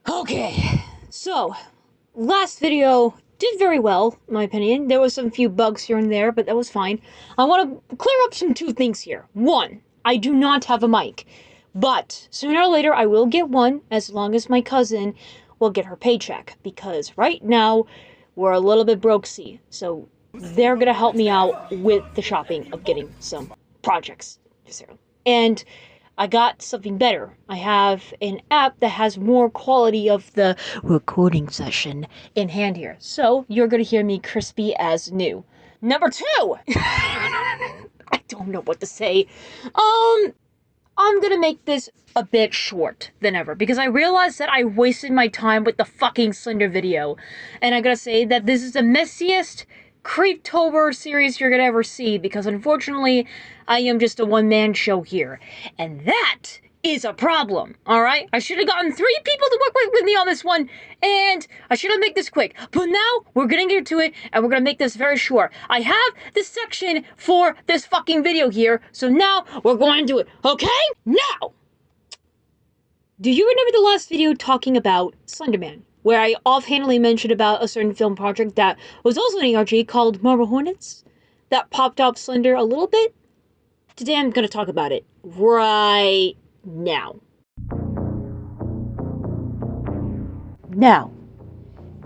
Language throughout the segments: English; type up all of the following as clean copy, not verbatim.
Okay, so, last video did very well, in my opinion. There was some few bugs here and there, but that was fine. I want to clear up two things here. One, I do not have a mic, but sooner or later I will get one, as long as my cousin will get her paycheck, because right now we're a little bit broke-see, so they're gonna help me out with the shopping of getting some projects. And I got something better. I have an app that has more quality of the recording session in hand here. So you're going to hear me crispy as new. Number two! I don't know what to say. I'm going to make this a bit short than ever because I realized that I wasted my time with the fucking Slender video. And I gotta say that this is the messiest CREEPTOBER series you're gonna ever see because unfortunately I am just a one-man show here. And that is a problem, alright? I should have gotten 3 people to work with me on this one, and I should have made this quick. But now, we're gonna get to it, and we're gonna make this very short. I have the section for this fucking video here, so now we're going to do it, okay? Now! Do you remember the last video talking about Slenderman? Where I offhandedly mentioned about a certain film project that was also an ARG called Marble Hornets? That popped up Slender a little bit? Today I'm gonna talk about it. Right now. Now,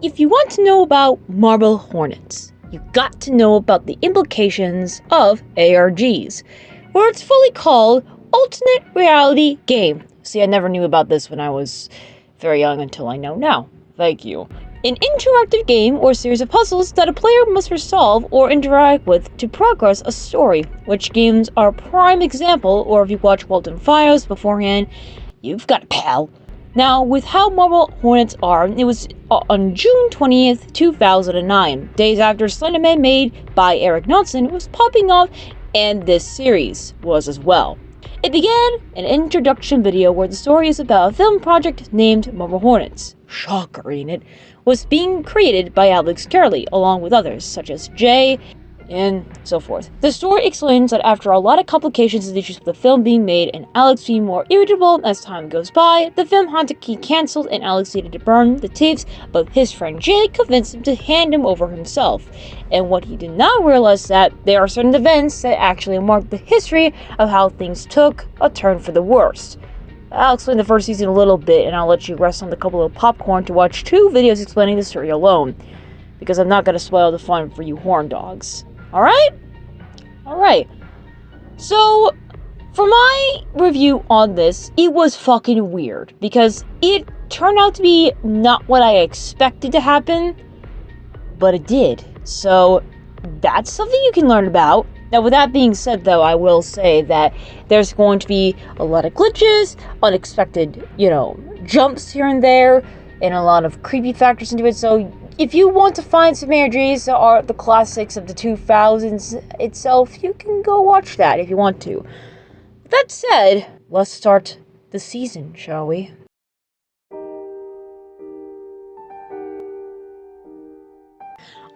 if you want to know about Marble Hornets, you've got to know about the implications of ARGs, where it's fully called Alternate Reality Game. See, I never knew about this when I was very young until I know now. Thank you. An interactive game or series of puzzles that a player must resolve or interact with to progress a story, which games are a prime example, or if you watch Walton Files beforehand, you've got a pal. Now, with how Marble Hornets are, it was on June 20th, 2009, days after Slenderman made by Eric Knudsen was popping off, and this series was as well. It began an introduction video where the story is about a film project named Marble Hornets. Shocker, ain't it? Was being created by Alex Curley, along with others, such as Jay, and so forth. The story explains that after a lot of complications and issues with the film being made and Alex being more irritable as time goes by, the film had to be cancelled and Alex needed to burn the tapes, but his friend Jay convinced him to hand him over himself. And what he did not realize that there are certain events that actually mark the history of how things took a turn for the worst. I'll explain the first season a little bit, and I'll let you rest on the couple of popcorn to watch 2 videos explaining the story alone, because I'm not going to spoil the fun for you horn dogs. Alright? Alright. So, for my review on this, it was fucking weird, because it turned out to be not what I expected to happen, but it did. So, that's something you can learn about. Now, with that being said, though, I will say that there's going to be a lot of glitches, unexpected, jumps here and there, and a lot of creepy factors into it. So, if you want to find some ARGs that are the classics of the 2000s itself, you can go watch that if you want to. That said, let's start the season, shall we?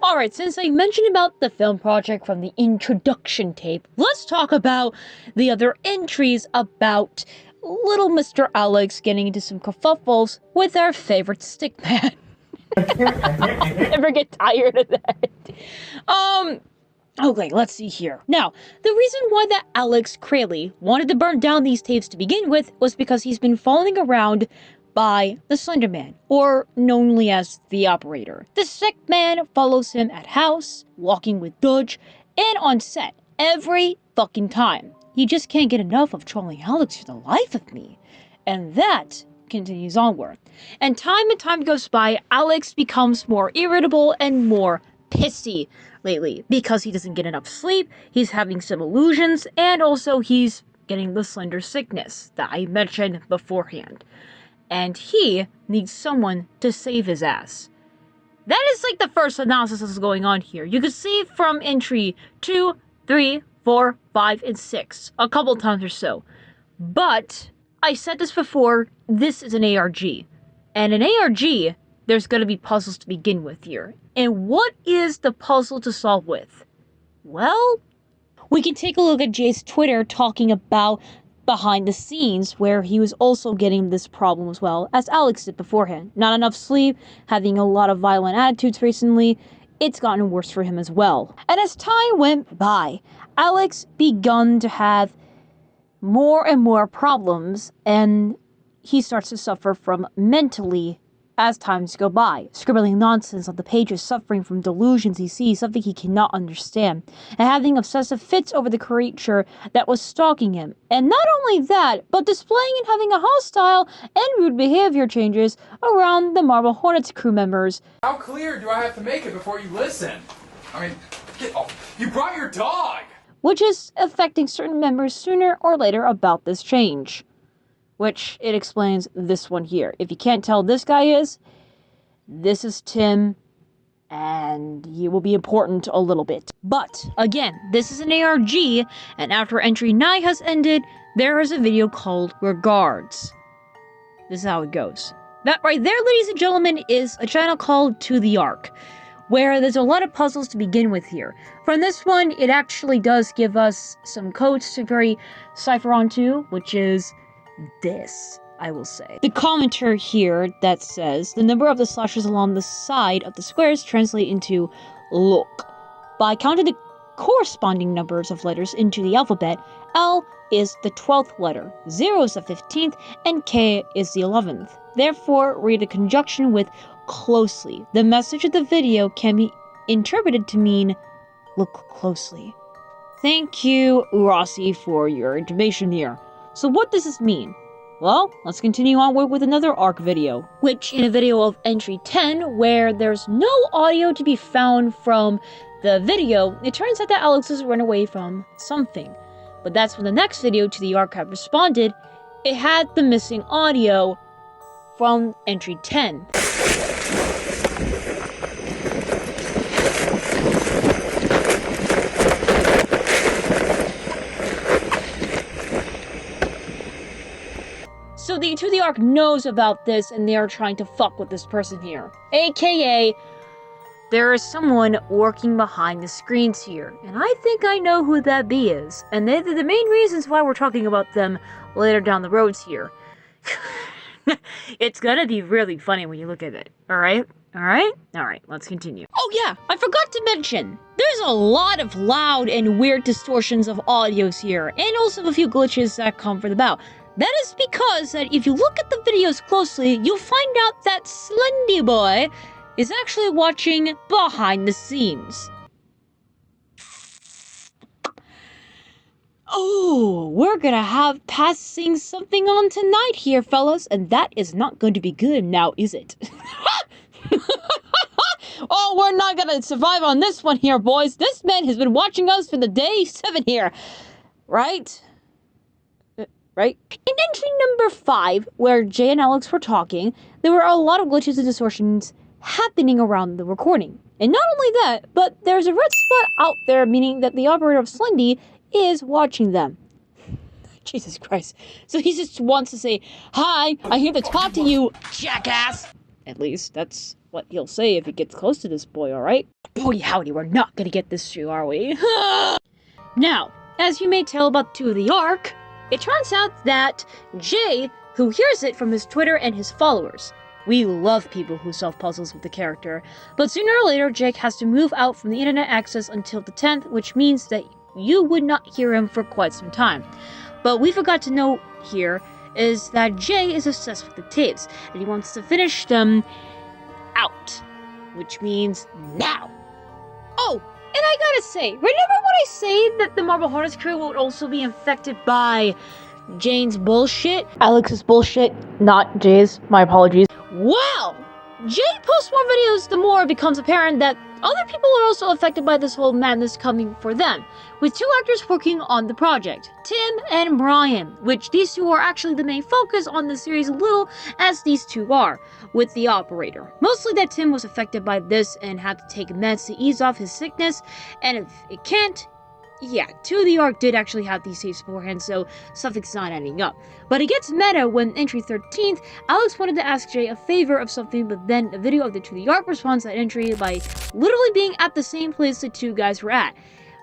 Alright, since I mentioned about the film project from the introduction tape, let's talk about the other entries about little Mr. Alex getting into some kerfuffles with our favorite stickman. I never get tired of that. Okay, let's see here. Now, the reason why that Alex Crayley wanted to burn down these tapes to begin with was because he's been following around by the Slender Man, or known only as the Operator. The sick man follows him at house, walking with Dodge, and on set every fucking time. He just can't get enough of trolling Alex for the life of me. And that continues onward. And time goes by, Alex becomes more irritable and more pissy lately because he doesn't get enough sleep, he's having some illusions, and also he's getting the Slender sickness that I mentioned beforehand. And he needs someone to save his ass. That is like the first analysis that's going on here. You can see from entry 2, 3, 4, 5, and 6 a couple times or so. But I said this before, this is an ARG. And an ARG, there's going to be puzzles to begin with here. And what is the puzzle to solve with? Well, we can take a look at Jay's Twitter talking about behind the scenes where he was also getting this problem as well as Alex did beforehand. Not enough sleep, having a lot of violent attitudes recently. It's gotten worse for him as well. And as time went by, Alex begun to have more and more problems, and he starts to suffer from mentally as times go by, scribbling nonsense on the pages, suffering from delusions he sees, something he cannot understand, and having obsessive fits over the creature that was stalking him. And not only that, but displaying and having a hostile and rude behavior changes around the Marble Hornets crew members. How clear do I have to make it before you listen? I mean, get off. You brought your dog! Which is affecting certain members sooner or later about this change. Which it explains this one here. If you can't tell this guy is, this is Tim, and he will be important a little bit. But, again, this is an ARG, and after entry 9 has ended, there is a video called Regards. This is how it goes. That right there, ladies and gentlemen, is a channel called To The Arc, where there's a lot of puzzles to begin with here. From this one, it actually does give us some codes to very cipher onto, which is this, I will say. The commenter here that says, the number of the slashes along the side of the squares translate into look. By counting the corresponding numbers of letters into the alphabet, L is the 12th letter, 0 is the 15th, and K is the 11th. Therefore, read a conjunction with closely. The message of the video can be interpreted to mean look closely. Thank you, Urasi, for your information here. So what does this mean? Well, let's continue on with another ARC video, which in a video of entry 10, where there's no audio to be found from the video, it turns out that Alex has run away from something. But that's when the next video to the archive responded, it had the missing audio from entry 10. So the To The Arc knows about this, and they are trying to fuck with this person here. AKA, there is someone working behind the screens here, and I think I know who that be is. And they're the main reasons why we're talking about them later down the roads here. It's gonna be really funny when you look at it, alright? Alright, let's continue. Oh yeah, I forgot to mention, there's a lot of loud and weird distortions of audios here, and also a few glitches that come from about. That is because that if you look at the videos closely, you'll find out that Slendy Boy is actually watching behind the scenes. Oh, we're gonna have passing something on tonight here, fellas, and that is not going to be good now, is it? Oh, we're not gonna survive on this one here, boys. This man has been watching us for the day 7 here. Right? Right? In entry number 5, where Jay and Alex were talking, there were a lot of glitches and distortions happening around the recording. And not only that, but there's a red spot out there, meaning that the operator of Slendy is watching them. Jesus Christ. So he just wants to say, "Hi, I'm here to talk to you, jackass." At least, that's what he'll say if he gets close to this boy, alright? boy howdy, we're not gonna get this through, are we? Now, as you may tell about 2 of the Ark, it turns out that Jay, who hears it from his Twitter and his followers. We love people who solve puzzles with the character, but sooner or later Jake has to move out from the internet access until the 10th, which means that you would not hear him for quite some time. But we forgot to note here is that Jay is obsessed with the tapes, and he wants to finish them out, which means now. Oh, and I gotta say, remember when I say that the Marble Hornets crew would also be infected by Jane's bullshit? Alex's bullshit, not Jay's. My apologies. Well, Jay posts more videos the more it becomes apparent that other people are also affected by this whole madness coming for them, with 2 actors working on the project, Tim and Brian, which these 2 are actually the main focus on the series, little as these 2 are, with the operator. Mostly that Tim was affected by this and had to take meds to ease off his sickness, and if it can't, yeah, 2 of the Ark did actually have these saves beforehand, so something's not adding up. But it gets meta when entry 13th, Alex wanted to ask Jay a favor of something, but then a video of the 2 of the Ark responds to that entry by literally being at the same place the 2 guys were at.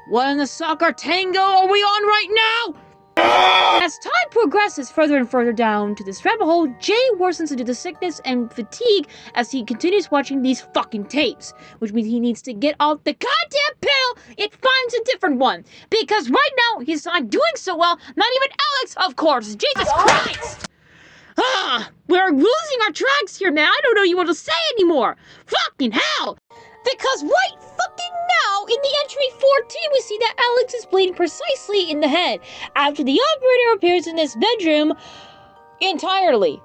What in the soccer tango are we on right now? As time progresses further and further down to this rabbit hole, Jay worsens due to the sickness and fatigue as he continues watching these fucking tapes, which means he needs to get off the goddamn pill. It finds a different one, because right now he's not doing so well, not even Alex, of course. Jesus Christ! We're losing our tracks here, man. I don't know what to say anymore. Fucking hell! Because right fucking now, in the entry 14, we see that Alex is bleeding precisely in the head after the operator appears in his bedroom entirely.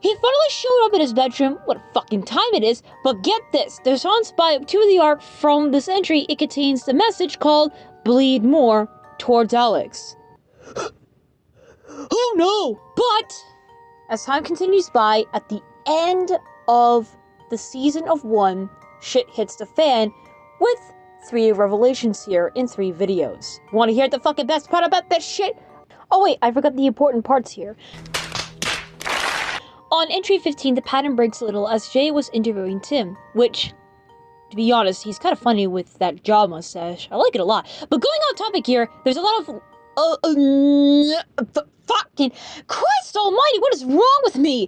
He finally showed up in his bedroom, what fucking time it is, but get this, the response by 2 of the Ark from this entry, it contains the message called Bleed More towards Alex. Oh no! But, as time continues by, at the end of the season of 1, shit hits the fan with 3 revelations here in 3 videos. Want to hear the fucking best part about this shit? Oh wait, I forgot the important parts here. On entry 15, the pattern breaks a little as Jay was interviewing Tim, which, to be honest, he's kind of funny with that jaw mustache. I like it a lot. But going on topic here, there's a lot of... fucking Christ almighty, what is wrong with me?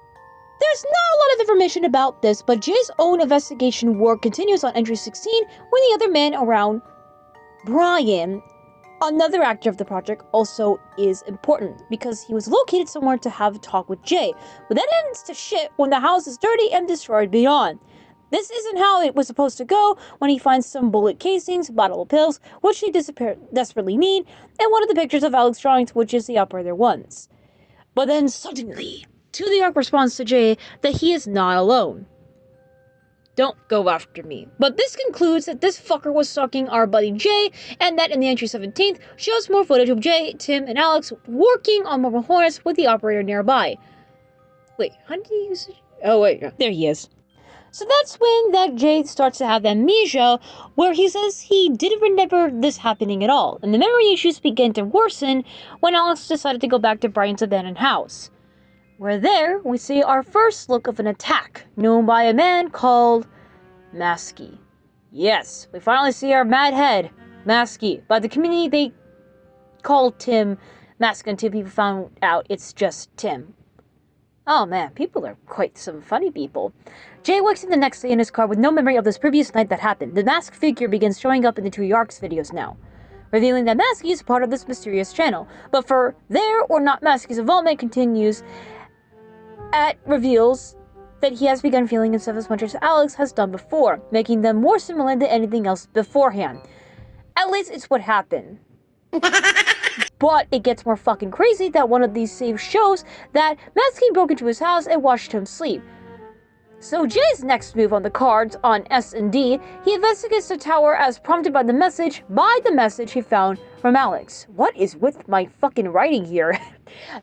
There's not a lot of information about this, but Jay's own investigation work continues on entry 16 when the other man around Brian, another actor of the project, also is important because he was located somewhere to have a talk with Jay, but that ends to shit when the house is dirty and destroyed beyond. This isn't how it was supposed to go when he finds some bullet casings, bottle of pills, which they desperately need, and one of the pictures of Alex drawings, which is the operator ones. But then suddenly, 2 of the Ark responds to Jay that he is not alone. Don't go after me. But this concludes that this fucker was stalking our buddy Jay, and that in the entry 17th shows more footage of Jay, Tim, and Alex working on Marble Hornets with the operator nearby. Wait, how did he use it? Oh wait, there he is. So that's when that Jay starts to have amnesia, where he says he didn't remember this happening at all, and the memory issues began to worsen when Alex decided to go back to Brian's abandoned house. Where there, we see our first look of an attack, known by a man called Masky. Yes, we finally see our mad head, Masky. By the community, they called Tim Masky until people found out it's just Tim. Oh man, people are quite some funny people. Jay wakes up the next day in his car with no memory of this previous night that happened. The masked figure begins showing up in the 2 Arks videos now, revealing that Masky is part of this mysterious channel. But for there or not, Masky's involvement continues. It reveals that he has begun feeling himself as much as Alex has done before, making them more similar than anything else beforehand. At least it's what happened. But it gets more fucking crazy that one of these saves shows that Masky broke into his house and watched him sleep. So Jay's next move on the cards on S&D, he investigates the tower as prompted by the message he found from Alex. What is with my fucking writing here?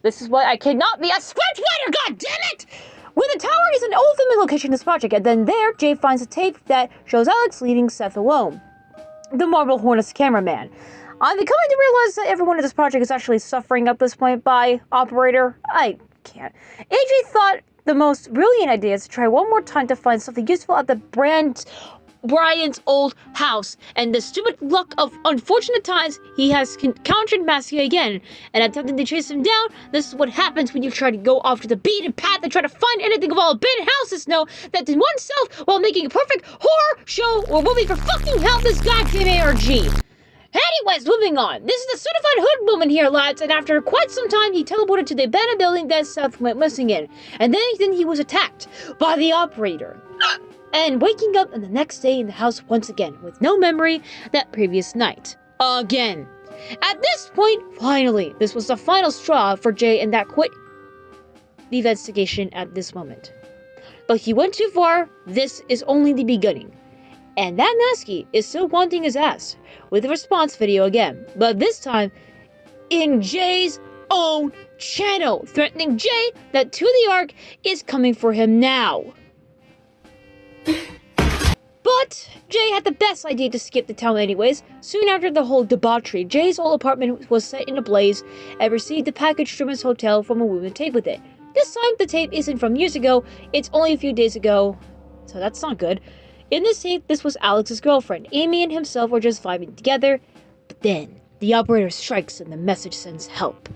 This is why I cannot be a scriptwriter, goddammit! Where the tower is an ultimate location in this project, and then there, Jay finds a tape that shows Alex leading Seth alone, the Marble Hornets cameraman. I'm becoming to realize that everyone in this project is actually suffering at this point by operator. I can't. AJ thought the most brilliant idea is to try one more time to find something useful at the brand Brian's old house, and the stupid luck of unfortunate times, he has encountered Masky again, and attempting to chase him down. This is what happens when you try to go off to the beaten path and try to find anything of all abandoned houses. Know that in oneself, while making a perfect horror show or movie for fucking hell, this goddamn ARG. Anyways, moving on. This is the certified hood woman here, lads, and after quite some time, he teleported to the abandoned building that Seth went missing in, and then he was attacked by the operator. And waking up the next day in the house once again, with no memory that previous night. Again. At this point, finally, this was the final straw for Jay, and that quit the investigation at this moment. But he went too far. This is only the beginning. And that Masky is still wanting his ass, with a response video again, but this time in Jay's own channel, threatening Jay that To The Ark is coming for him now. But Jay had the best idea to skip the town anyways. Soon after the whole debauchery, Jay's old apartment was set in a blaze and received a package from his hotel from a woman tape with it. This time the tape isn't from years ago, it's only a few days ago, so that's not good. In this tape, this was Alex's girlfriend. Amy and himself were just vibing together, but then the operator strikes and the message sends help,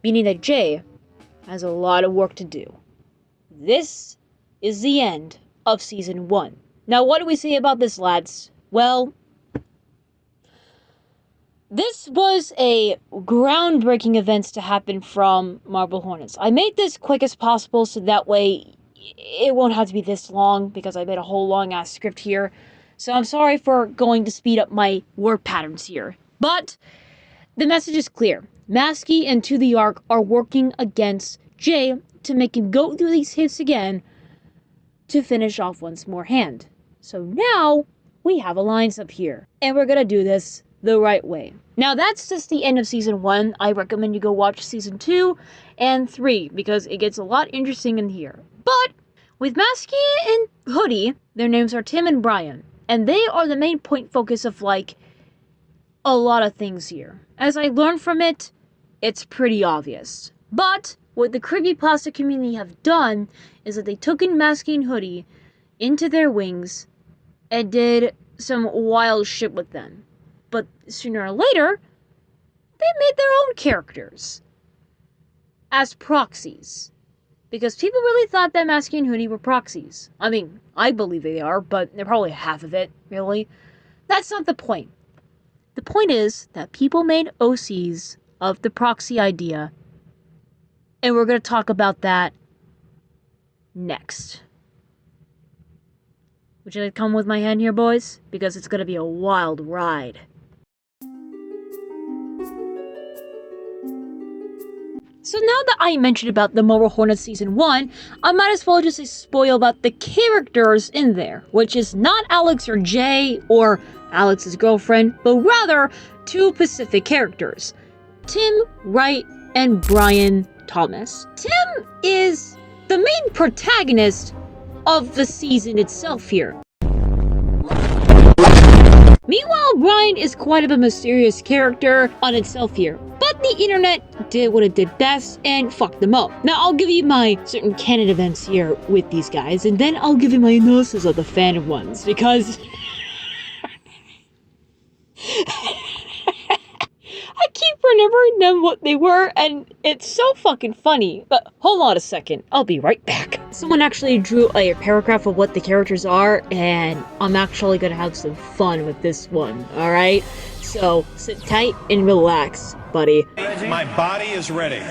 meaning that Jay has a lot of work to do. This is the end of Season 1. Now, what do we say about this, lads? Well, this was a groundbreaking event to happen from Marble Hornets. I made this quick as possible so that way it won't have to be this long, because I made a whole long-ass script here. So I'm sorry for going to speed up my word patterns here. But the message is clear. Masky and To The Ark are working against Jay to make him go through these hits again to finish off once more hand. So now we have a lines up here, and we're gonna do this the right way. Now that's just the end of Season 1. I recommend you go watch Season 2 and 3 because it gets a lot interesting in here. But with Masky and Hoodie, their names are Tim and Brian, and they are the main point focus of like a lot of things here. As I learned from it, it's pretty obvious. But what the creepypasta community have done is that they took in Masky and Hoodie into their wings and did some wild shit with them. But sooner or later, they made their own characters as proxies. Because people really thought that Masky and Hoodie were proxies. I mean, I believe they are, but they're probably half of it, really. That's not the point. The point is that people made OCs of the proxy idea, and we're going to talk about that next. Would you like to come with my hand here, boys? Because it's going to be a wild ride. So now that I mentioned about the Marble Hornets Season 1, I might as well just spoil about the characters in there, which is not Alex or Jay or Alex's girlfriend, but rather two Pacific characters, Tim Wright and Brian Thomas. Tim is the main protagonist of the season itself here. Meanwhile, Brian is quite of a mysterious character on itself here, but the internet did what it did best and fucked them up. Now, I'll give you my certain canon events here with these guys, and then I'll give you my analysis of the fan ones, because I keep remembering them what they were, and it's so fucking funny. But hold on a second, I'll be right back. Someone actually drew a paragraph of what the characters are, and I'm actually gonna have some fun with this one, alright? So, sit tight and relax, buddy. My body is ready.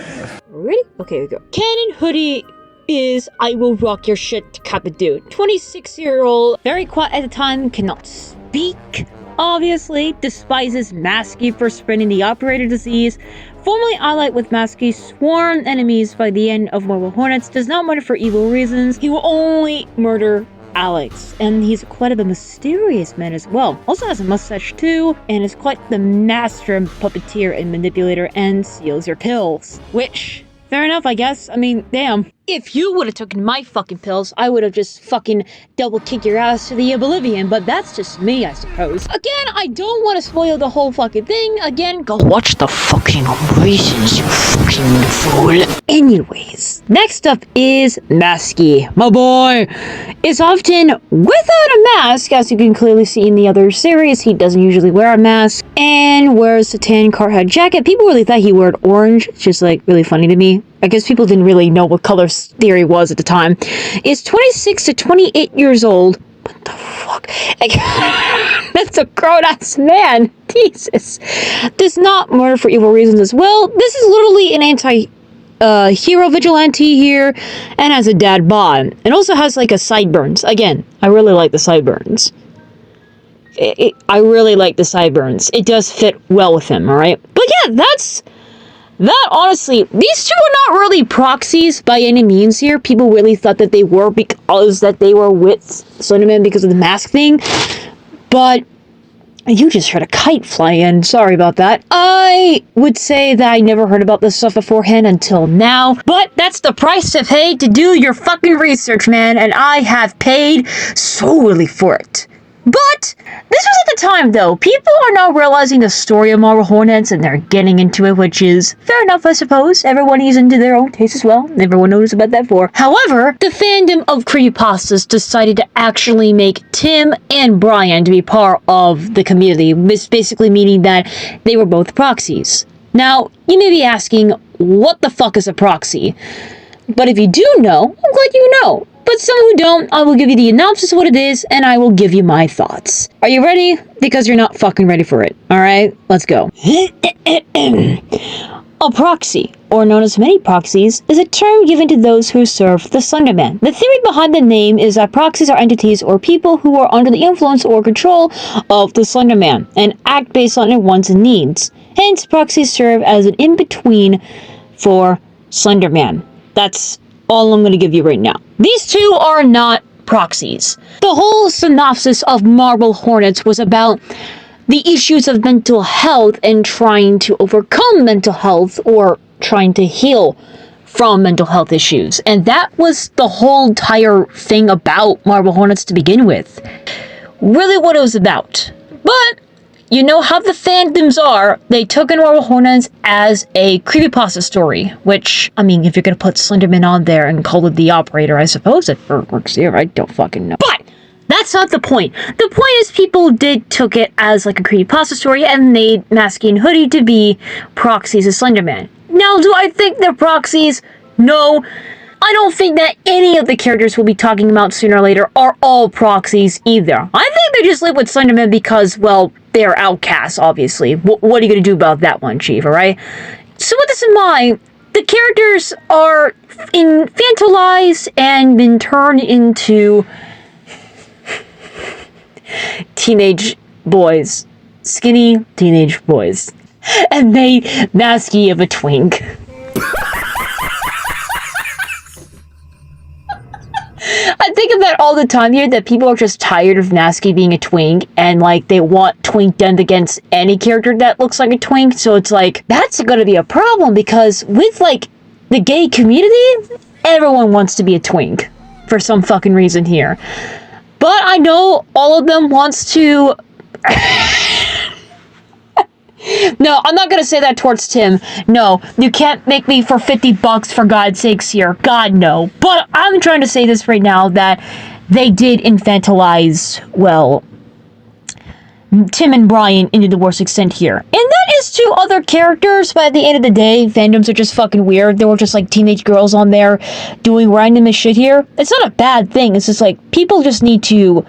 Ready? Okay, we go. Canon Hoodie is I will rock your shit type of dude. 26-year-old, very quiet at the time, cannot speak. Obviously, despises Masky for spreading the operator disease. Formerly allied with Masky's sworn enemies by the end of Marble Hornets, does not murder for evil reasons. He will only murder Alex, and he's quite a mysterious man as well. Also has a mustache too, and is quite the master puppeteer and manipulator, and steals your pills. Which, fair enough, I guess. I mean, damn. If you would have taken my fucking pills, I would have just fucking double kicked your ass to the oblivion, but that's just me, I suppose. Again, I don't want to spoil the whole fucking thing. Again, go watch the fucking reasons, you fucking fool. Anyways, next up is Masky. My boy is often without a mask, as you can clearly see in the other series. He doesn't usually wear a mask and wears a tan Carhartt jacket. People really thought he wore orange. It's just like really funny to me. I guess people didn't really know what color theory was at the time. Is 26 to 28 years old. What the fuck? That's a grown-ass man. Jesus. Does not murder for evil reasons as well. This is literally an anti-hero vigilante here, and has a dad bod. It also has like a sideburns. Again, I really like the sideburns. I really like the sideburns. It does fit well with him, alright? But yeah, that, honestly, these two are not really proxies by any means here. People really thought that they were because that they were with Slenderman because of the mask thing. But you just heard a kite fly in. Sorry about that. I would say that I never heard about this stuff beforehand until now. But that's the price to pay to do your fucking research, man. And I have paid solely for it. But this was at the time, though. People are now realizing the story of Marble Hornets, and they're getting into it, which is fair enough, I suppose. Everyone is into their own taste as well. Everyone knows about that before. However, the fandom of creepypastas decided to actually make Tim and Brian to be part of the community, this basically meaning that they were both proxies. Now, you may be asking, what the fuck is a proxy? But if you do know, I'm glad you know. But some who don't, I will give you the synopsis of what it is, and I will give you my thoughts. Are you ready? Because you're not fucking ready for it. Alright, let's go. A proxy, or known as many proxies, is a term given to those who serve the Slenderman. The theory behind the name is that proxies are entities or people who are under the influence or control of the Slenderman, and act based on their wants and needs. Hence, proxies serve as an in-between for Slenderman. That's all I'm going to give you right now. These two are not proxies. The whole synopsis of Marble Hornets was about the issues of mental health and trying to overcome mental health or trying to heal from mental health issues. And that was the whole entire thing about Marble Hornets to begin with. Really what it was about. But you know how the fandoms are. They took in Marble Hornets as a creepypasta story, which, I mean, if you're gonna put Slenderman on there and call it the Operator, I suppose it works here. I don't fucking know. But that's not the point. The point is people took it as like a creepypasta story and made Masky and Hoodie to be proxies of Slenderman. Now, do I think they're proxies? No. I don't think that any of the characters we'll be talking about sooner or later are all proxies either. I think they just live with Slenderman because, well, they're outcasts, obviously. What are you going to do about that one, Chief, alright? So with this in mind, the characters are infantilized and been turned into teenage boys. Skinny teenage boys. And made Masky of a twink. I think of that all the time here, that people are just tired of Masky being a twink, and like they want twink done against any character that looks like a twink. So it's like, that's gonna be a problem, because with like the gay community, everyone wants to be a twink for some fucking reason here. But I know all of them wants to No, I'm not gonna say that towards Tim. No, you can't make me for $50 for God's sakes here. God, no. But I'm trying to say this right now, that they did infantilize, well, Tim and Brian into the worst extent here. And that is to other characters, but at the end of the day, fandoms are just fucking weird. There were just like teenage girls on there doing randomest shit here. It's not a bad thing. It's just like, people just need to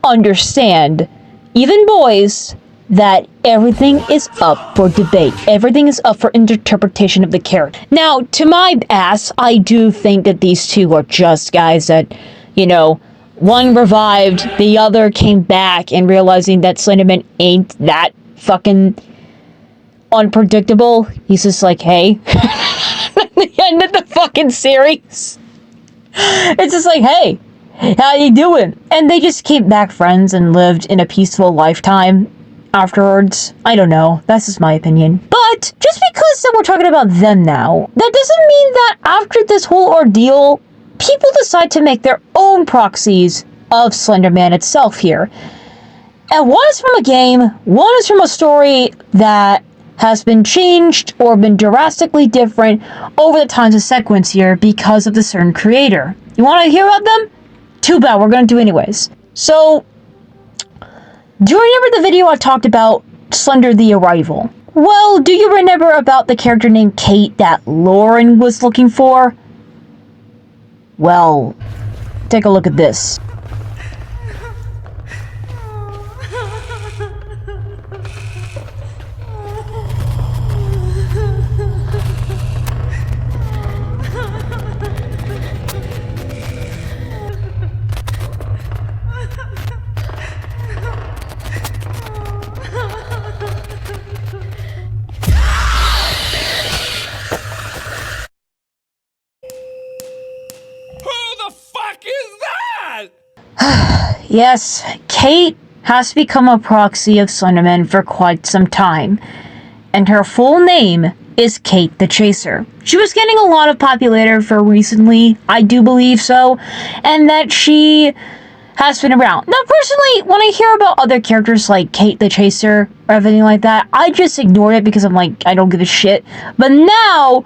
understand, even boys, that everything is up for debate. Everything is up for interpretation of the character. Now, to my ass, I do think that these two are just guys that, you know, one revived, the other came back, and realizing that Slenderman ain't that fucking unpredictable, he's just like, hey, at the end of the fucking series, it's just like, hey, how you doing? And they just came back friends and lived in a peaceful lifetime. afterwards. I don't know. That's just my opinion. But just because we're talking about them now, that doesn't mean that after this whole ordeal, people decide to make their own proxies of Slender Man itself here. And one is from a game, one is from a story that has been changed or been drastically different over the times of sequence here because of the certain creator. You want to hear about them? Too bad, we're going to do anyways. So, do you remember the video I talked about Slender the Arrival? Well, do you remember about the character named Kate that Lauren was looking for? Well, take a look at this. Yes, Kate has become a proxy of Slenderman for quite some time, and her full name is Kate the Chaser. She was getting a lot of popularity for recently, I do believe so, and that she has been around. Now, personally, when I hear about other characters like Kate the Chaser or everything like that, I just ignore it because I'm like, I don't give a shit. But now,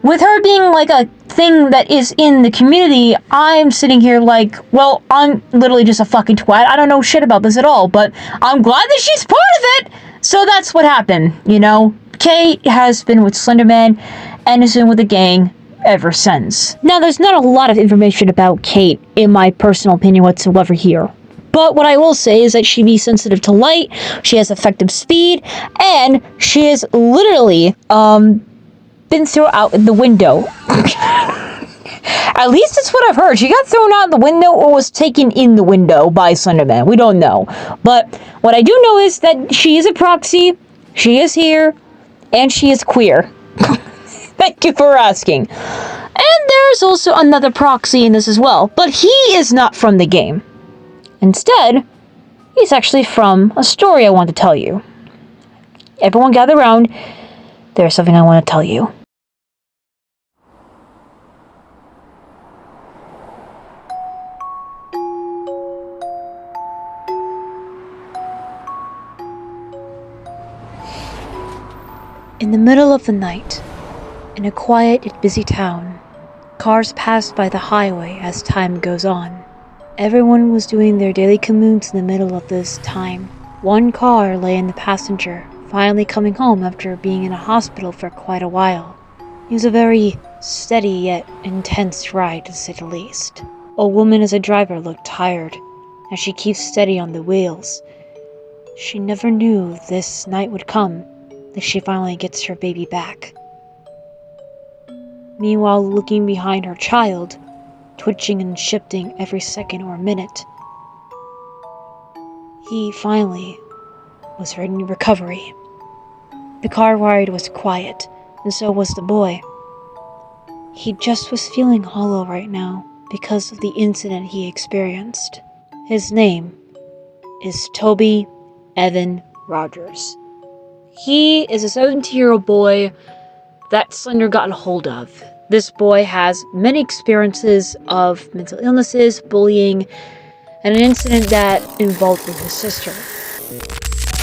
with her being like a thing that is in the community, I'm sitting here like, well, I'm literally just a fucking twat. I don't know shit about this at all, but I'm glad that she's part of it. So that's what happened, you know? Kay has been with Slenderman and has been with the gang ever since. Now, there's not a lot of information about Kate, in my personal opinion whatsoever here. But what I will say is that she be sensitive to light, she has effective speed, and she is literally, been thrown out the window. At least that's what I've heard. She got thrown out the window or was taken in the window by Slenderman. We don't know. But what I do know is that she is a proxy, she is here, and she is queer. Thank you for asking. And there's also another proxy in this as well, but he is not from the game. Instead, he's actually from a story I want to tell you. Everyone gather around. There's something I want to tell you. In the middle of the night, in a quiet yet busy town, cars pass by the highway as time goes on. Everyone was doing their daily commutes in the middle of this time. One car lay in the passenger, finally coming home after being in a hospital for quite a while. It was a very steady yet intense ride, to say the least. A woman as a driver looked tired, as she keeps steady on the wheels. She never knew this night would come, that she finally gets her baby back. Meanwhile, looking behind her child, twitching and shifting every second or minute, he finally was in recovery. The car ride was quiet, and so was the boy. He just was feeling hollow right now because of the incident he experienced. His name is Toby Evan Rogers. He is a 17-year-old boy that Slender got a hold of. This boy has many experiences of mental illnesses, bullying, and an incident that involved with his sister.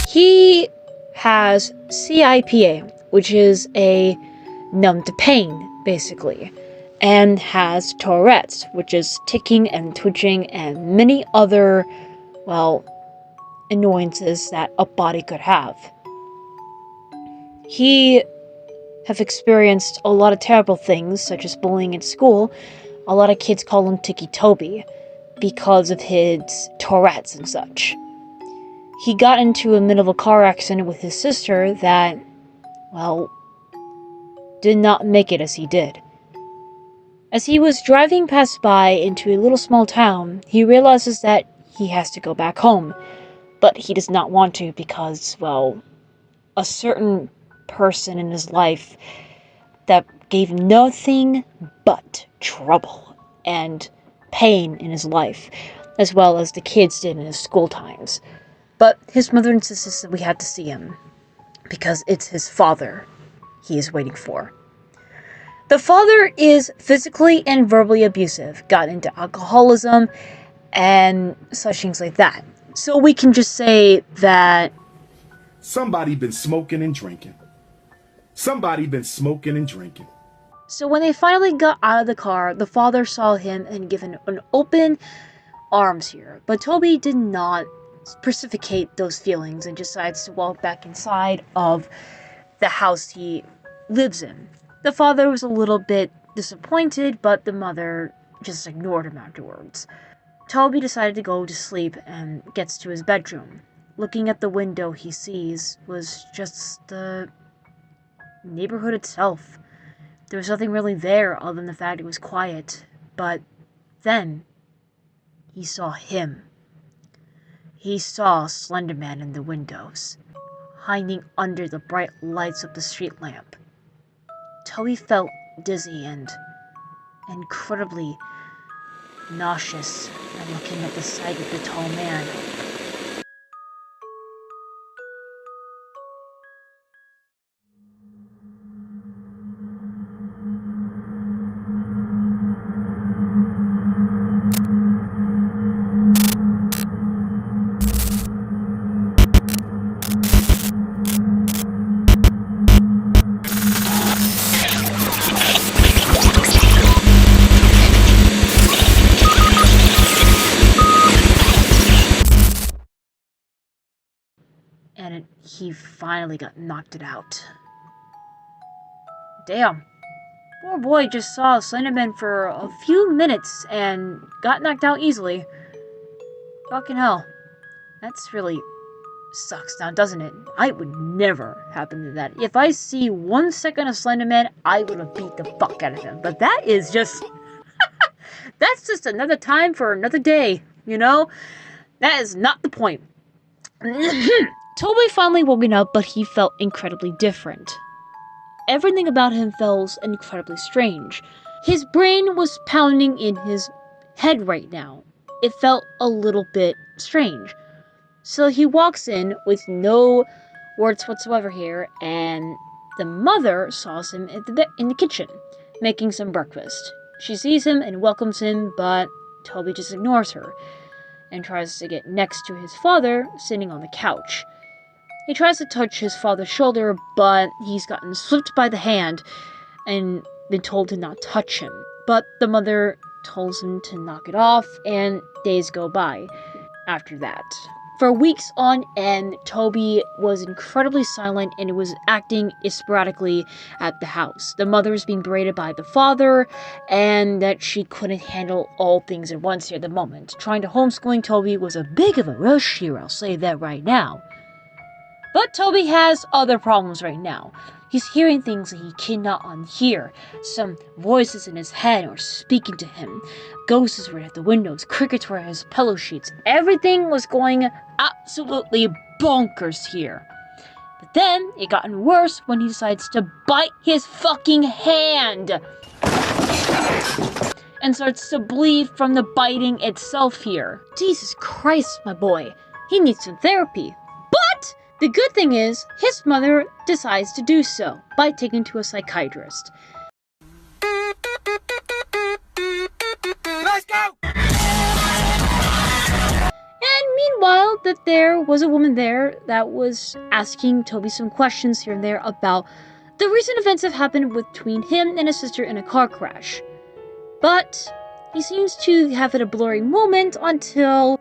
He has CIPA, which is a numb to pain, basically, and has Tourette's, which is ticking and twitching and many other, well, annoyances that a body could have. He have experienced a lot of terrible things, such as bullying in school. A lot of kids call him Ticky Toby because of his Tourette's and such. He got into a middle of a car accident with his sister that, well, did not make it as he did. As he was driving past by into a little small town, he realizes that he has to go back home, but he does not want to because, well, a certain person in his life that gave nothing but trouble and pain in his life, as well as the kids did in his school times. But his mother insisted that we had to see him, because it's his father he is waiting for. The father is physically and verbally abusive, got into alcoholism, and such things like that. So we can just say that somebody been smoking and drinking. Somebody been smoking and drinking. So when they finally got out of the car, the father saw him and given an open arms here. But Toby did not precipitate those feelings and decides to walk back inside of the house he lives in. The father was a little bit disappointed, but the mother just ignored him afterwards. Toby decided to go to sleep and gets to his bedroom. Looking at the window he sees was just the neighborhood itself. There was nothing really there other than the fact it was quiet. But then he saw him. He saw Slender Man in the windows, hiding under the bright lights of the street lamp. Toby felt dizzy and incredibly nauseous and looking at the sight of the tall man. And he finally got knocked it out. Damn. Poor boy just saw Slenderman for a few minutes and got knocked out easily. Fucking hell. That's really sucks now, doesn't it? I would never happen to that. If I see 1 second of Slenderman, I would have beat the fuck out of him. But that is just... that's just another time for another day, you know? That is not the point. Toby finally woken up, but he felt incredibly different. Everything about him felt incredibly strange. His brain was pounding in his head right now. It felt a little bit strange. So he walks in with no words whatsoever here, and the mother saw him in the kitchen, making some breakfast. She sees him and welcomes him, but Toby just ignores her and tries to get next to his father, sitting on the couch. He tries to touch his father's shoulder, but he's gotten slipped by the hand and been told to not touch him. But the mother tells him to knock it off, and days go by after that. For weeks on end, Toby was incredibly silent and was acting sporadically at the house. The mother was being berated by the father, and that she couldn't handle all things at once here at the moment. Trying to homeschooling Toby was a big of a rush here, I'll say that right now. But Toby has other problems right now. He's hearing things that he cannot unhear. Some voices in his head are speaking to him. Ghosts were at the windows. Crickets were at his pillow sheets. Everything was going absolutely bonkers here. But then it gotten worse when he decides to bite his fucking hand and starts to bleed from the biting itself here. Jesus Christ, my boy. He needs some therapy. But the good thing is, his mother decides to do so by taking him to a psychiatrist. Let's go! And meanwhile, that there was a woman there that was asking Toby some questions here and there about the recent events that happened between him and his sister in a car crash. But he seems to have had a blurry moment until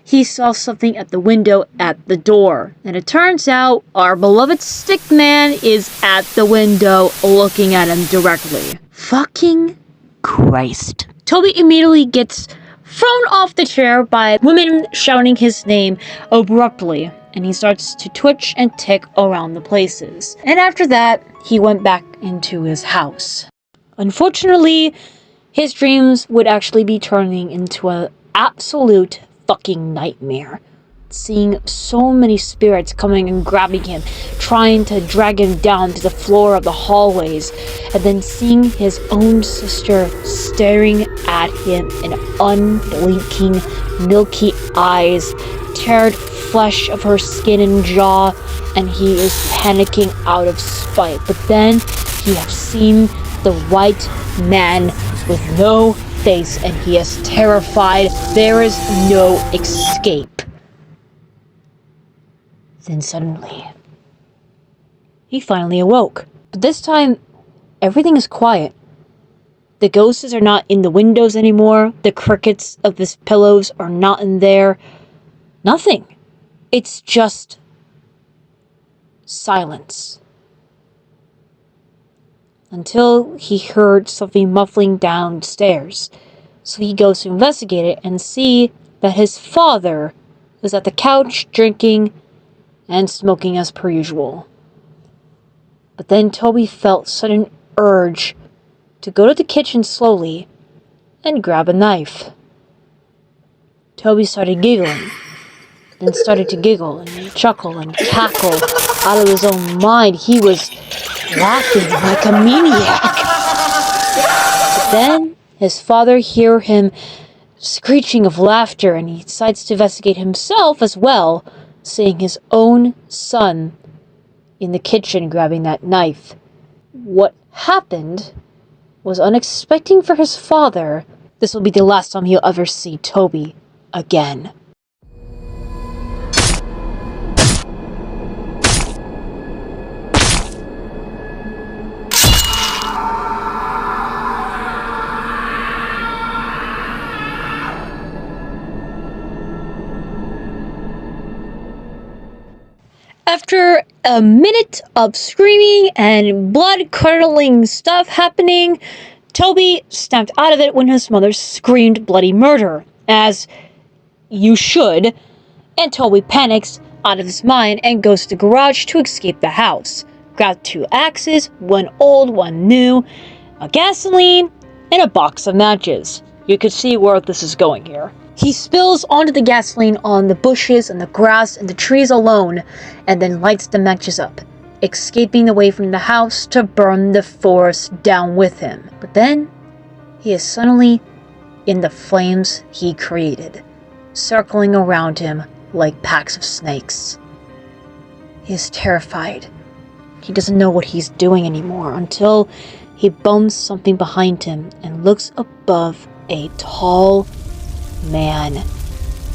he saw something at the window at the door. And it turns out our beloved Stickman is at the window looking at him directly. Fucking Christ. Toby immediately gets thrown off the chair by women shouting his name abruptly, and he starts to twitch and tick around the places. And after that, he went back into his house. Unfortunately, his dreams would actually be turning into an absolute fucking nightmare. Seeing so many spirits coming and grabbing him, trying to drag him down to the floor of the hallways, and then seeing his own sister staring at him in unblinking, milky eyes, teared flesh of her skin and jaw, and he is panicking out of spite. But then he has seen the white man with no face, and he is terrified. There is no escape. Then suddenly, he finally awoke. But this time, everything is quiet. The ghosts are not in the windows anymore. The crickets of his pillows are not in there. Nothing. It's just silence. Until he heard something muffling downstairs. So he goes to investigate it and see that his father is at the couch drinking and smoking as per usual. But then Toby felt sudden urge to go to the kitchen slowly and grab a knife. Toby started giggling, then started to giggle and chuckle and cackle out of his own mind. He was laughing like a maniac. But then his father heard him screeching of laughter, and he decides to investigate himself as well, seeing his own son in the kitchen grabbing that knife. What happened was unexpected for his father. This will be the last time he'll ever see Toby again. After a minute of screaming and blood-curdling stuff happening, Toby snapped out of it when his mother screamed bloody murder, as you should, and Toby panics out of his mind and goes to the garage to escape the house. Grabs 2 axes, one old, one new, a gasoline, and a box of matches. You could see where this is going here. He spills onto the gasoline on the bushes and the grass and the trees alone, and then lights the matches up, escaping away from the house to burn the forest down with him. But then, he is suddenly in the flames he created, circling around him like packs of snakes. He is terrified. He doesn't know what he's doing anymore until he bumps something behind him and looks above a tall man.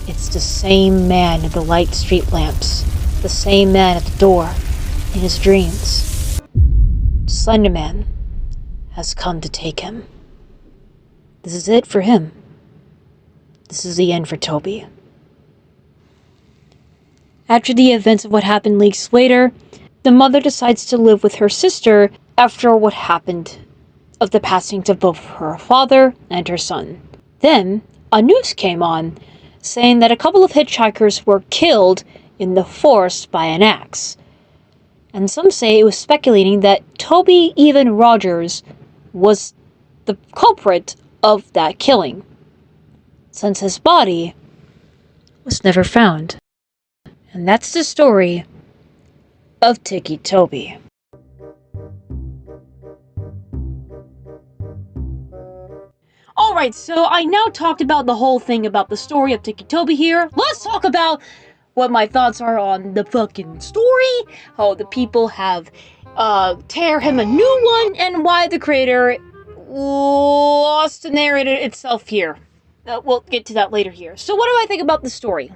It's the same man at the light street lamps, the same man at the door in his dreams. The Slender Man has come to take him. This is it for him. This is the end for Toby. After the events of what happened weeks later, the mother decides to live with her sister after what happened of the passings of both her father and her son. Then, a news came on saying that a couple of hitchhikers were killed in the forest by an axe. And some say it was speculating that Toby Even Rogers was the culprit of that killing, since his body was never found. And that's the story of Tiki Toby. Alright, so I now talked about the whole thing about the story of Tiki Toby here. Let's talk about what my thoughts are on the fucking story, how the people have tear him a new one, and why the creator lost the narrator itself here. We'll get to that later here. So what do I think about the story?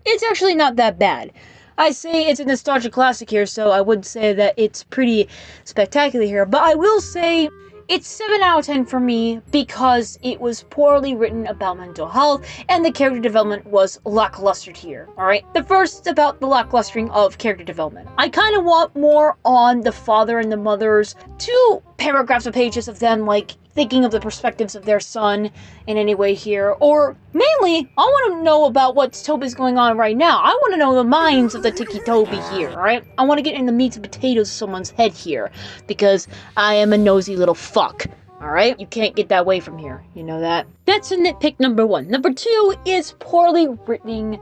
It's actually not that bad. I say it's a nostalgia classic here, so I would say that it's pretty spectacular here, but I will say it's 7 out of 10 for me because it was poorly written about mental health and the character development was lackluster here, alright? The first is about the lacklustering of character development. I kind of want more on the father and the mother's 2 paragraphs or pages of them, like, thinking of the perspectives of their son in any way here, or mainly, I want to know about what Toby's going on right now. I want to know the minds of the Tiki Toby here, alright? I want to get in the meat and potatoes of someone's head here, because I am a nosy little fuck, alright? You can't get that way from here, you know that? That's a nitpick number 1. Number 2 is poorly written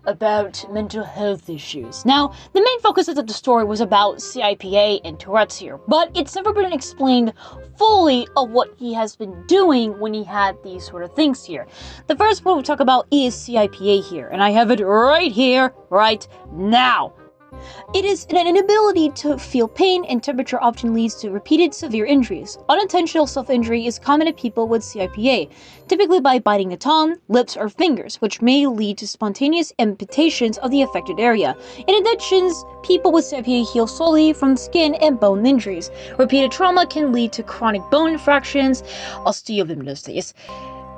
about mental health issues. Now, the main focus of the story was about CIPA and Tourette's here, but it's never been explained fully of what he has been doing when he had these sort of things here. The first one we talk about is CIPA here, and I have it right here, right now. It is an inability to feel pain, and temperature often leads to repeated severe injuries. Unintentional self-injury is common in people with CIPA, typically by biting the tongue, lips, or fingers, which may lead to spontaneous amputations of the affected area. In addition, people with CIPA heal solely from skin and bone injuries. Repeated trauma can lead to chronic bone fractures, osteomyelitis,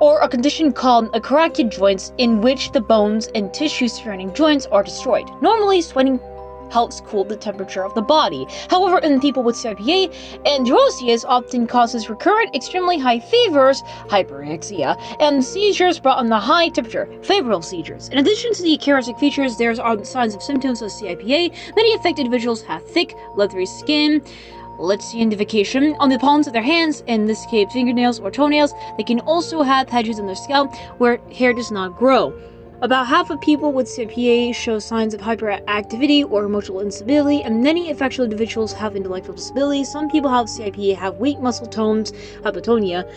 or a condition called acromion joints, in which the bones and tissues surrounding joints are destroyed. Normally, sweating helps cool the temperature of the body. However, in people with CIPA, androsis often causes recurrent extremely high fevers, hyperexia, and seizures brought on the high temperature, febrile seizures. In addition to the characteristic features, there are signs of symptoms of CIPA. Many affected individuals have thick, leathery skin. Let's see identification on the palms of their hands, in this case fingernails or toenails. They can also have patches on their scalp where hair does not grow. About half of people with CIPA show signs of hyperactivity or emotional instability, and many affected individuals have intellectual disabilities. Some people have CIPA have weak muscle tones, hypotonia,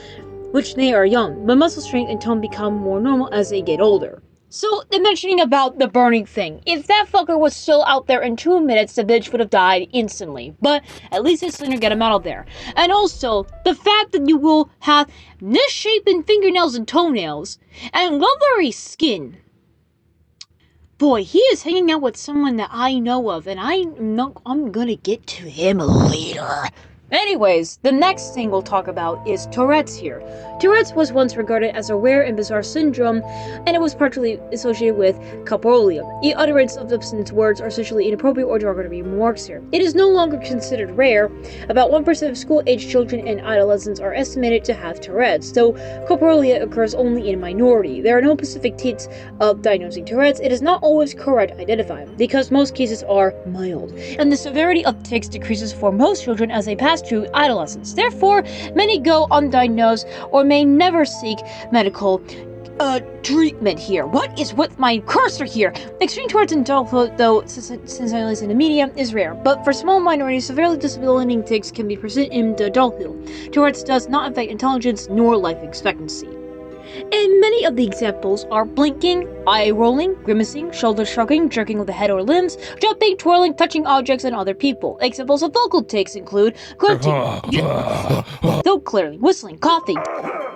which they are young, but muscle strength and tone become more normal as they get older. So, they're mentioning about the burning thing. If that fucker was still out there in 2 minutes, the bitch would have died instantly. But at least it's sooner get him out of there. And also, the fact that you will have misshapen fingernails and toenails, and leathery skin. Boy, he is hanging out with someone that I know of, and I'm gonna get to him later. Anyways, the next thing we'll talk about is Tourette's here. Tourette's was once regarded as a rare and bizarre syndrome, and it was partially associated with coprolium. The utterance of obscene words are sexually inappropriate or derogatory remarks here. It is no longer considered rare. About 1% of school-aged children and adolescents are estimated to have Tourette's, though coprolia occurs only in a minority. There are no specific tests of diagnosing Tourette's. It is not always correct to identify, because most cases are mild, and the severity of tics decreases for most children as they pass through adolescence. Therefore, many go undiagnosed or may never seek medical treatment here. What is with my cursor here? Extreme Tourette's in adulthood, though sensationalized in the media, is rare. But for small minorities, severely debilitating tics can be present in the adulthood. Tourette's does not affect intelligence nor life expectancy. And many of the examples are blinking, eye rolling, grimacing, shoulder shrugging, jerking of the head or limbs, jumping, twirling, touching objects and other people. Examples of vocal tics include grunting, throat clearing, whistling, coughing,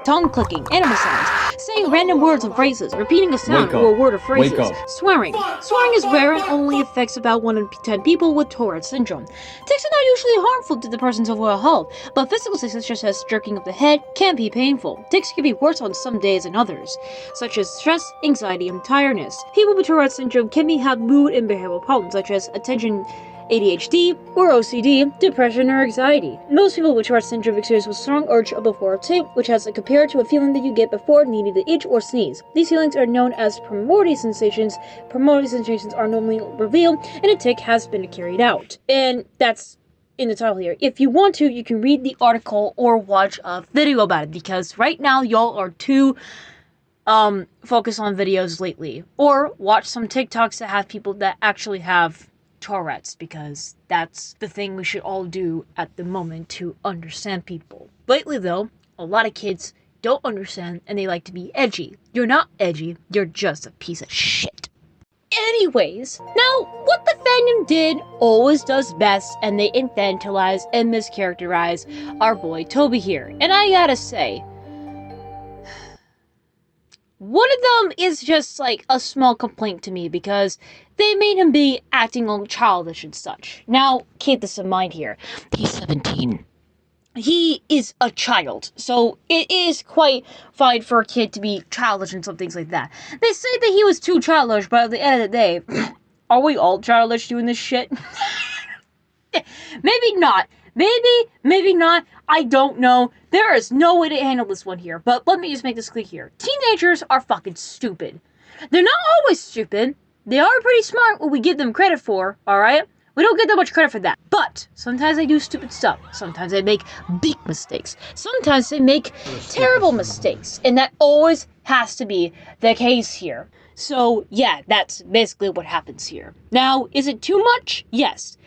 tongue clicking, animal sounds, saying random words and phrases, repeating a sound or a word or phrases, swearing. Swearing is rare and only affects about 1 in 10 people with Tourette's syndrome. Tics are not usually harmful to the person's overall health, but physical tics such as jerking of the head can be painful. Tics can be worse on some days than others, such as stress, anxiety, and tiredness. People with Tourette's syndrome can have mood and behavioral problems such as attention ADHD, or OCD, depression, or anxiety. Most people with Tourette's syndrome experience a strong urge before a tic, which has compared to a feeling that you get before needing to itch or sneeze. These feelings are known as premonitory sensations. Premonitory sensations are normally revealed, and a tic has been carried out. And that's in the title here. If you want to, you can read the article or watch a video about it, because right now y'all are too focused on videos lately. Or watch some TikToks that have people that actually have Tourette's, because that's the thing we should all do at the moment to understand people. Lately though, a lot of kids don't understand and they like to be edgy. You're not edgy, you're just a piece of shit. Anyways, now what the fandom did always does best, and they infantilize and mischaracterize our boy Toby here. And I gotta say, one of them is just like a small complaint to me, because they made him be acting all childish and such. Now, keep this in mind here. He's 17. He is a child, so it is quite fine for a kid to be childish and some things like that. They say that he was too childish, but at the end of the day, are we all childish doing this shit? Maybe not. Maybe not. I don't know. There is no way to handle this one here, but let me just make this clear here. Teenagers are fucking stupid. They're not always stupid. They are pretty smart, what we give them credit for, alright? We don't get that much credit for that. But sometimes they do stupid stuff. Sometimes they make big mistakes. Sometimes they make terrible mistakes. And that always has to be the case here. So, yeah, that's basically what happens here. Now, is it too much? Yes.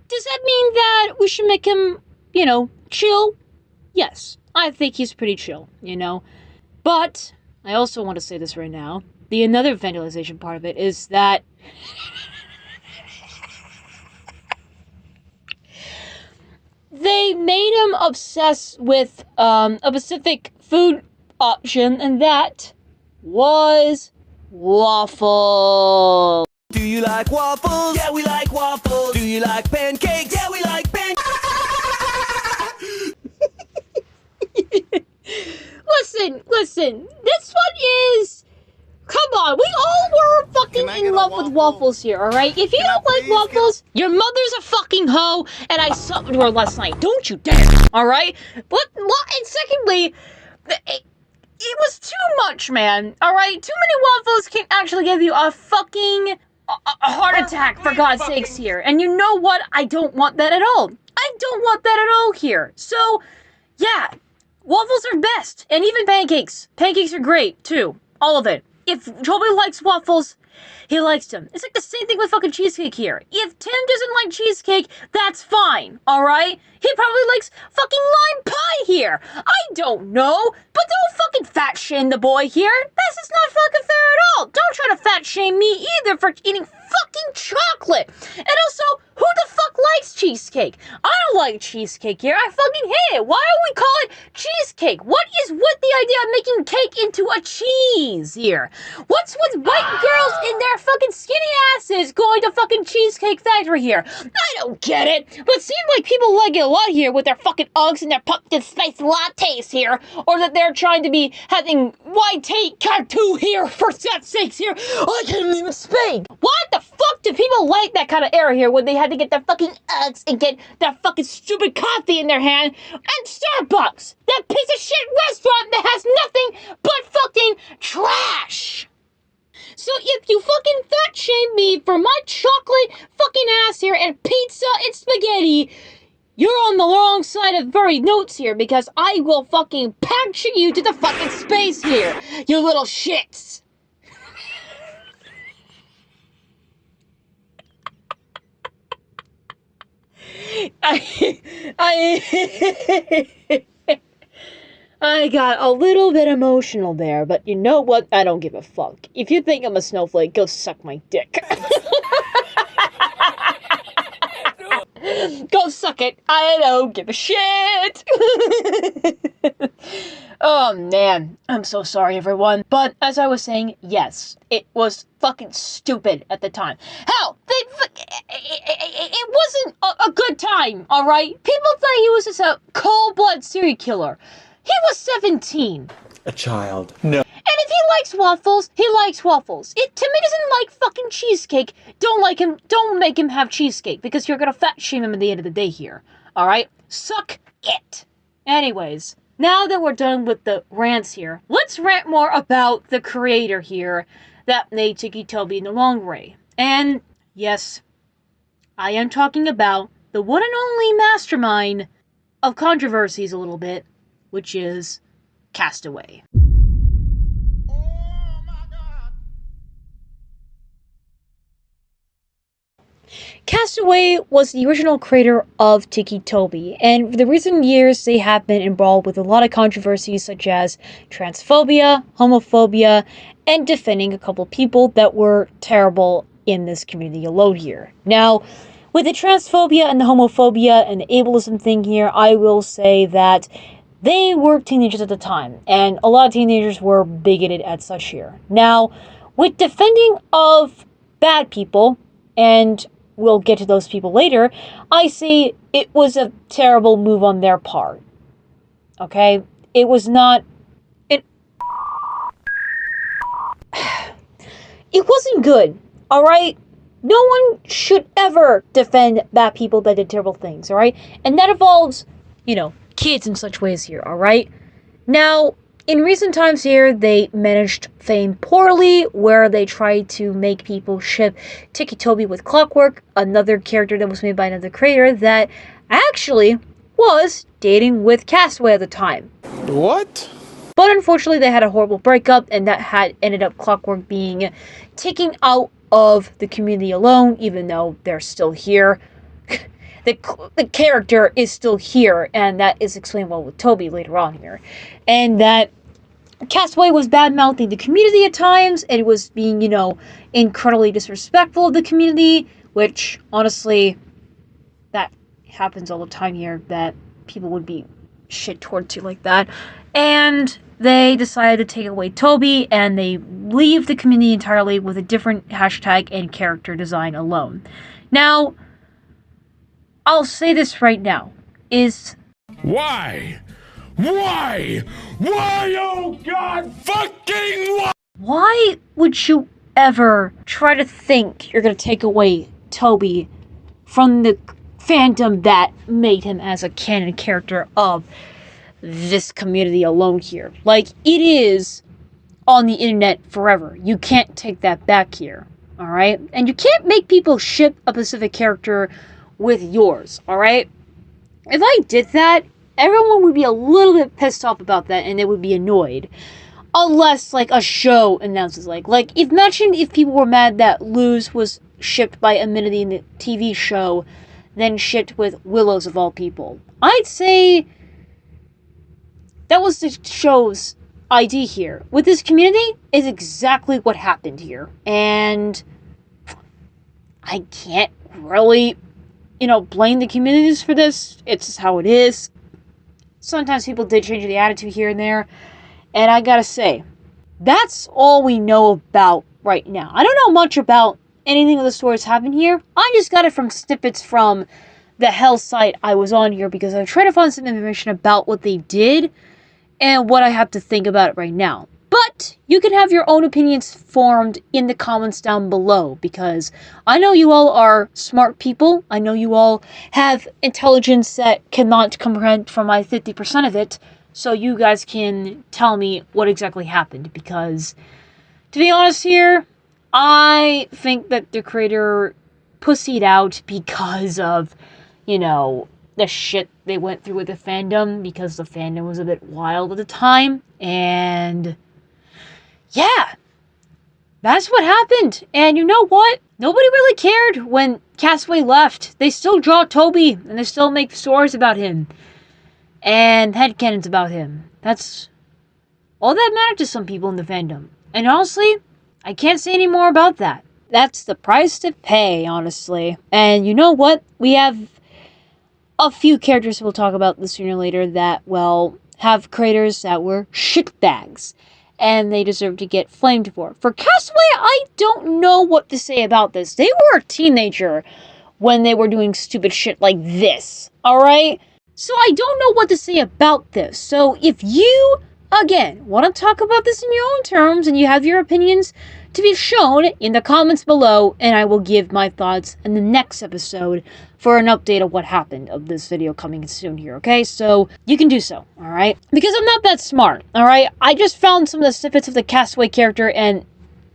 Does that mean that we should make him, chill? Yes. I think he's pretty chill, But I also want to say this right now. Another vandalization part of it is that they made him obsessed with a specific food option, and that was waffles. Do you like waffles? Yeah, we like waffles. Do you like pancakes? Yeah, we like pancakes. Listen. This one is... Come on, we all were fucking in love with waffles here, alright? If you don't like waffles, your mother's a fucking hoe, and I supped to her last night. Don't you dare, alright? And secondly, it was too much, man, alright? Too many waffles can actually give you a fucking a heart attack, for God's sakes here. And you know what? I don't want that at all. I don't want that at all here. So, yeah, waffles are best, and even pancakes. Pancakes are great, too. All of it. If Toby likes waffles, he likes them. It's like the same thing with fucking cheesecake here. If Tim doesn't like cheesecake, that's fine, alright? He probably likes fucking lime pie here. I don't know, but don't fucking fat shame the boy here. This is not fucking fair at all. Don't try to fat shame me either for eating fucking chocolate. And also, who the fuck likes cheesecake? I don't like cheesecake here. I fucking hate it. Why don't we call it cheesecake? What is with the idea of making cake into a cheese here? What's with white girls in their fucking skinny asses going to fucking Cheesecake Factory here? I don't get it. But it seems like people like it a lot here with their fucking Uggs and their pumpkin spice lattes here. Or that they're trying to be having YT cartoon here for God's sakes here. I can't even speak. What the fuck do people like that kind of era here when they had to get their fucking Uggs and get that fucking stupid coffee in their hand? And Starbucks, that piece of shit restaurant that has nothing but fucking trash. So if you fucking fat shame me for my chocolate fucking ass here and pizza and spaghetti, you're on the wrong side of very notes here, because I will fucking puncture you to the fucking space here, you little shits. I got a little bit emotional there, but you know what? I don't give a fuck. If you think I'm a snowflake, go suck my dick. Go suck it. I don't give a shit. Oh, man. I'm so sorry, everyone. But as I was saying, yes, it was fucking stupid at the time. Hell, it wasn't a good time, alright? People thought he was just a cold-blooded serial killer. He was 17. A child. No. And if he likes waffles, he likes waffles. If Timmy doesn't like fucking cheesecake, don't make him have cheesecake, because you're gonna fat shame him at the end of the day here. Alright? Suck it. Anyways, now that we're done with the rants here, let's rant more about the creator here that made Tikitobi no Longer. And yes, I am talking about the one and only mastermind of controversies a little bit, which is Castaway. Castaway was the original creator of Tikitobi, and for the recent years they have been embroiled with a lot of controversies such as transphobia, homophobia, and defending a couple people that were terrible in this community alone here. Now, with the transphobia and the homophobia and the ableism thing here, I will say that they were teenagers at the time, and a lot of teenagers were bigoted at such here. Now, with defending of bad people, and we'll get to those people later, I say it was a terrible move on their part. Okay? It was not... It wasn't good, alright? No one should ever defend bad people that did terrible things, alright? And that involves, kids in such ways here, alright? Now, in recent times here, they managed fame poorly, where they tried to make people ship Toby with Clockwork, another character that was made by another creator that actually was dating with Castaway at the time. What? But unfortunately, they had a horrible breakup, and that had ended up Clockwork being taken out of the community alone, even though they're still here. The character is still here, and that is explained well with Toby later on here. And that Castaway was bad-mouthing the community at times, and it was being, incredibly disrespectful of the community, which, honestly, that happens all the time here, that people would be shit towards you like that. And they decided to take away Toby, and they leave the community entirely with a different hashtag and character design alone. Now, I'll say this right now, Why? Why? Why, oh God, fucking why? Why would you ever try to think you're gonna take away Toby from the fandom that made him as a canon character of this community alone here? Like, it is on the internet forever. You can't take that back here, alright? And you can't make people ship a specific character with yours, alright? If I did that, everyone would be a little bit pissed off about that, and they would be annoyed. Unless, like, a show announces, imagine if people were mad that Luz was shipped by Amenity in the TV show, then shipped with Willows of all people. I'd say that was the show's idea here. With this community, is exactly what happened here. And I can't really blame the communities for this. It's just how it is. Sometimes people did change the attitude here and there. And I gotta say, that's all we know about right now. I don't know much about anything of the stories happened here. I just got it from snippets from the Hell site I was on here because I tried to find some information about what they did and what I have to think about it right now. But you can have your own opinions formed in the comments down below, because I know you all are smart people. I know you all have intelligence that cannot comprehend from my 50% of it, so you guys can tell me what exactly happened, because, to be honest here, I think that the creator pussied out because of, the shit they went through with the fandom, because the fandom was a bit wild at the time, and yeah, that's what happened. And you know what? Nobody really cared when Castaway left. They still draw Toby, and they still make stories about him, and headcanons about him. That's all that mattered to some people in the fandom. And honestly, I can't say any more about that. That's the price to pay, honestly. And you know what? We have a few characters we'll talk about this sooner or later that, have creators that were shitbags, and they deserve to get flamed for. For Castaway, I don't know what to say about this. They were a teenager when they were doing stupid shit like this, alright? So I don't know what to say about this. So if you, again, want to talk about this in your own terms, and you have your opinions to be shown in the comments below, and I will give my thoughts in the next episode for an update of what happened of this video coming soon here, okay? So you can do so, alright? Because I'm not that smart, alright? I just found some of the snippets of the Castaway character, and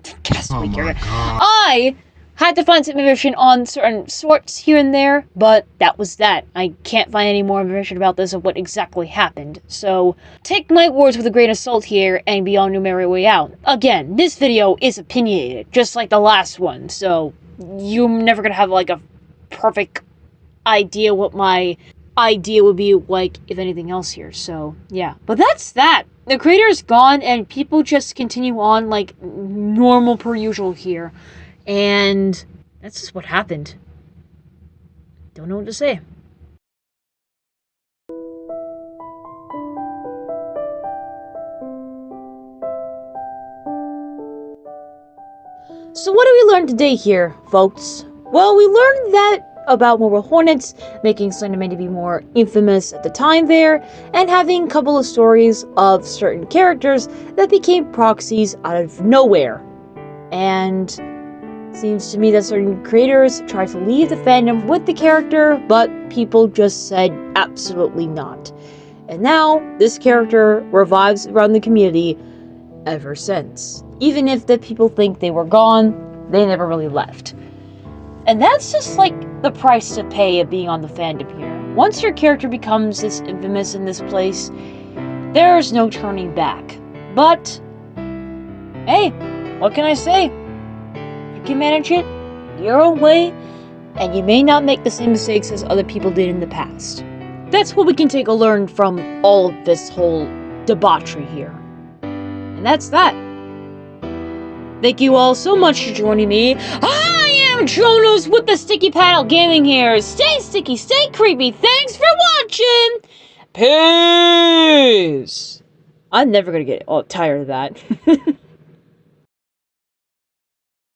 I had to find some information on certain sorts here and there, but that was that. I can't find any more information about this of what exactly happened. So take my words with a grain of salt here and be on your merry way out. Again, this video is opinionated, just like the last one, so you're never gonna have a perfect idea what my idea would be like if anything else here. So yeah, but that's that. The creator is gone, and people just continue on like normal per usual here. And that's just what happened. Don't know what to say. So what did we learn today here, folks? Well, we learned that about Marble Hornets, making Slenderman to be more infamous at the time there, and having a couple of stories of certain characters that became proxies out of nowhere. And seems to me that certain creators tried to leave the fandom with the character, but people just said absolutely not. And now, this character revives around the community ever since. Even if the people think they were gone, they never really left. And that's just like the price to pay of being on the fandom here. Once your character becomes this infamous in this place, there's no turning back. But, hey, what can I say? You can manage it your own way, and you may not make the same mistakes as other people did in the past. That's what we can take a learn from all of this whole debauchery here. And that's that. Thank you all so much for joining me. I am Jonas with the Sticky Paddle Gaming here. Stay sticky, stay creepy. Thanks for watching. Peace. I'm never gonna get tired of that.